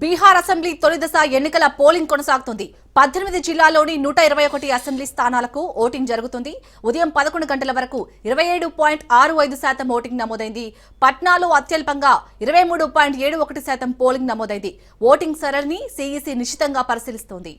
Bihar assembly తొలి దశ ఎన్నికల పోలింగ్ కొనసాగుతుంది. 18 జిల్లాల్లోని 121 అసెంబ్లీ స్థానాలకు ఓటింగ్ జరుగుతుంది. ఉదయం 11 గంటల వరకు 27.65% ఓటింగ్ నమోదైంది. పట్నాలో అత్యల్పంగా 23.71% పోలింగ్ నమోదైంది. ఓటింగ్ సరళిని సీఈసీ నిశితంగా పరిశీలిస్తోంది.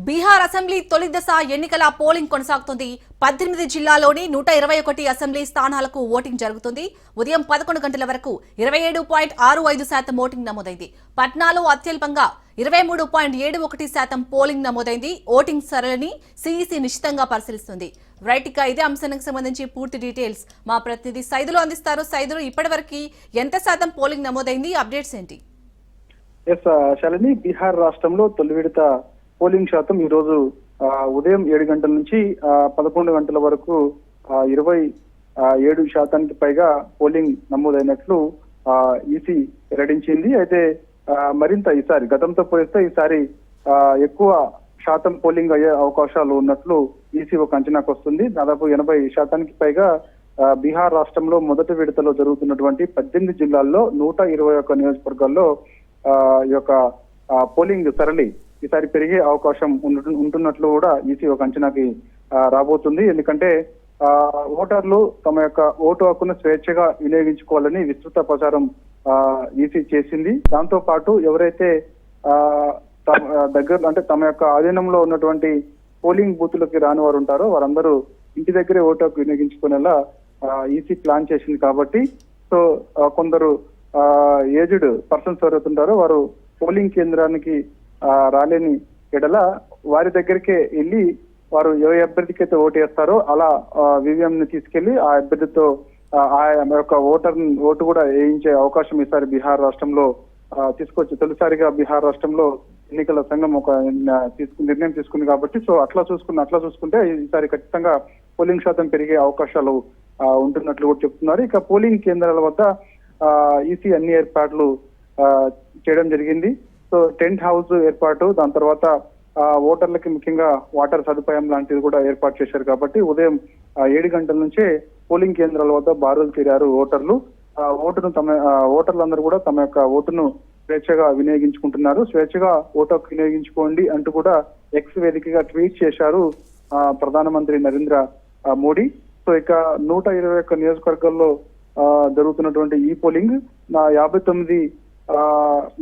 బీహార్ అసెంబ్లీ తొలి దశ ఎన్నికల పోలింగ్ కొనసాగుతుంది. 18 జిల్లాల్లోని 121 అసెంబ్లీ స్థానాలకు ఓటింగ్ జరుగుతుంది. ఉదయం 11 గంటల వరకు 27.65% ఓటింగ్ నమోదైంది. పట్నాలో అత్యల్పంగా 23.71% పోలింగ్ నమోదైంది. ఓటింగ్ సరళిని సీఈసీ నిశితంగా పరిశీలిస్తుంది. రైట్, ఇక ఇదే అంశానికి సంబంధించి పూర్తి డీటెయిల్స్ మా ప్రతినిధి సైదులు అందిస్తారు. సైదులు, ఇప్పటివరకు ఎంత శాతం పోలింగ్ నమోదైంది? అప్డేట్స్ ఏంటి? శాలిని, బీహార్ రాష్ట్రంలో తొలి విడత పోలింగ్ శాతం ఈ రోజు ఉదయం 7 గంటల నుంచి 11 గంటల వరకు 27% పైగా పోలింగ్ నమోదైనట్లు ఈసీ వెల్లడించింది. అయితే మరింత ఈసారి గతంతో పోలిస్తే ఈసారి ఎక్కువ శాతం పోలింగ్ అయ్యే అవకాశాలు ఉన్నట్లు ఈసీ ఒక అంచనాకు వస్తుంది. దాదాపు 80% పైగా బీహార్ రాష్ట్రంలో మొదటి విడతలో జరుగుతున్నటువంటి 18 జిల్లాల్లో 121 నియోజకవర్గాల్లో ఈ యొక్క పోలింగ్ సరళి ఈసారి పెరిగే అవకాశం ఉంటున్నట్లు కూడా ఈసీ ఒక అంచనాకి రాబోతుంది. ఎందుకంటే ఓటర్లు తమ యొక్క ఓటు హక్కును స్వేచ్ఛగా వినియోగించుకోవాలని విస్తృత ప్రచారం ఈసీ చేసింది. దాంతో పాటు ఎవరైతే దగ్గర అంటే తమ యొక్క ఆధీనంలో ఉన్నటువంటి పోలింగ్ బూతులకి రాని వారు ఉంటారో వారందరూ ఇంటి దగ్గరే ఓటు హక్కు వినియోగించుకునేలా ఈసీ ప్లాన్ చేసింది. కాబట్టి సో కొందరు ఏజ్డ్ పర్సన్స్ ఎవరైతే ఉంటారో వారు పోలింగ్ కేంద్రానికి రాలేని ఎడల వారి దగ్గరికే వెళ్ళి వారు ఏ అభ్యర్థికి అయితే ఓటు వేస్తారో అలా వివిఎం ని తీసుకెళ్లి ఆ అభ్యర్థితో ఆ యొక్క ఓటు కూడా వేయించే అవకాశం ఈసారి బీహార్ రాష్ట్రంలో తీసుకొచ్చి తొలిసారిగా బీహార్ రాష్ట్రంలో ఎన్నికల సంఘం ఒక నిర్ణయం తీసుకుంది. కాబట్టి సో అట్లా చూసుకుంటే ఈసారి ఖచ్చితంగా పోలింగ్ శాతం పెరిగే అవకాశాలు ఉంటున్నట్లు కూడా చెప్తున్నారు. ఇక పోలింగ్ కేంద్రాల వద్ద ఈసీ అన్ని ఏర్పాట్లు చేయడం జరిగింది. సో టెంట్ హౌస్ ఏర్పాటు, దాని తర్వాత ఓటర్లకి ముఖ్యంగా వాటర్ సదుపాయం లాంటిది కూడా ఏర్పాటు చేశారు. కాబట్టి ఉదయం 7 గంటల నుంచే పోలింగ్ కేంద్రాల వద్ద బారులు తీరారు ఓటర్లు. ఓటర్లందరూ కూడా తమ యొక్క ఓటును స్వేచ్ఛగా వినియోగించుకుంటున్నారు. స్వేచ్ఛగా ఓటు వినియోగించుకోండి అంటూ కూడా ఎక్స్ వేదికగా ట్వీట్ చేశారు ప్రధానమంత్రి నరేంద్ర మోడీ. సో ఇక 121 నియోజకవర్గాల్లో జరుగుతున్నటువంటి ఈ పోలింగ్ 59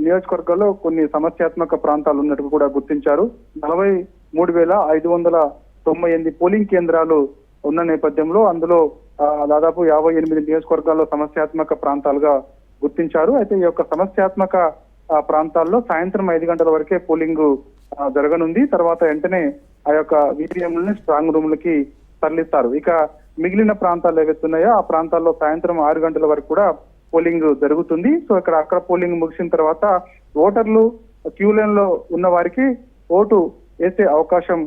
నియోజకవర్గాల్లో కొన్ని సమస్యాత్మక ప్రాంతాలు ఉన్నట్టు కూడా గుర్తించారు. 43,598 పోలింగ్ కేంద్రాలు ఉన్న నేపథ్యంలో అందులో దాదాపు 58 నియోజకవర్గాల్లో సమస్యాత్మక ప్రాంతాలుగా గుర్తించారు. అయితే ఈ యొక్క సమస్యాత్మక ప్రాంతాల్లో సాయంత్రం 5 గంటల వరకే పోలింగ్ జరగనుంది. తర్వాత వెంటనే ఆ యొక్క వీవీఎంలని స్ట్రాంగ్ రూమ్లకి తరలిస్తారు. ఇక మిగిలిన ప్రాంతాలు ఏవైతే ఉన్నాయో ఆ ప్రాంతాల్లో సాయంత్రం 6 గంటల వరకు కూడా పోలింగ్ జరుగుతుంది. సో అక్కడ పోలింగ్ ముగిసిన తర్వాత ఓటర్లు క్యూ లైన్ లో ఉన్న వారికి ఓటు వేసే అవకాశం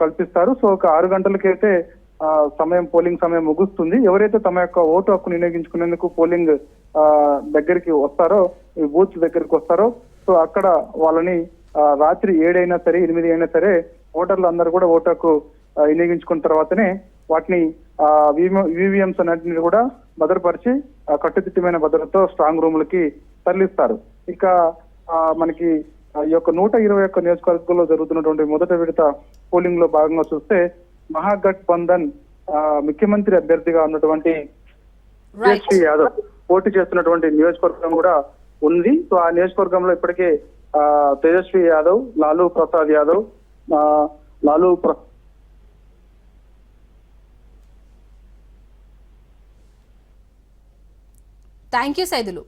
కల్పిస్తారు. సో ఒక 6 గంటలకైతే పోలింగ్ సమయం ముగుస్తుంది. ఎవరైతే తమ యొక్క ఓటు హక్కు వినియోగించుకునేందుకు పోలింగ్ దగ్గరికి వస్తారో, ఈ బూత్ దగ్గరికి వస్తారో, సో అక్కడ వాళ్ళని రాత్రి 7 అయినా సరే 8 అయినా సరే ఓటర్లు అందరూ కూడా ఓటు హక్కు వినియోగించుకున్న తర్వాతనే వాటిని వివిఎంస్ అన్నింటినీ కూడా భద్రపరిచి కట్టుదిట్టమైన భద్రతతో స్ట్రాంగ్ రూమ్లకి తరలిస్తారు. ఇక మనకి ఈ యొక్క 121 నియోజకవర్గంలో జరుగుతున్నటువంటి మొదటి విడత పోలింగ్ లో భాగంగా చూస్తే మహాగఠబంధన్ ముఖ్యమంత్రి అభ్యర్థిగా ఉన్నటువంటి తేజస్వి యాదవ్ పోటీ చేస్తున్నటువంటి నియోజకవర్గం కూడా ఉంది. సో ఆ నియోజకవర్గంలో ఇప్పటికే తేజస్వి యాదవ్, లాలూ ప్రసాద్ యాదవ్, థ్యాంక్ యూ సైదులు.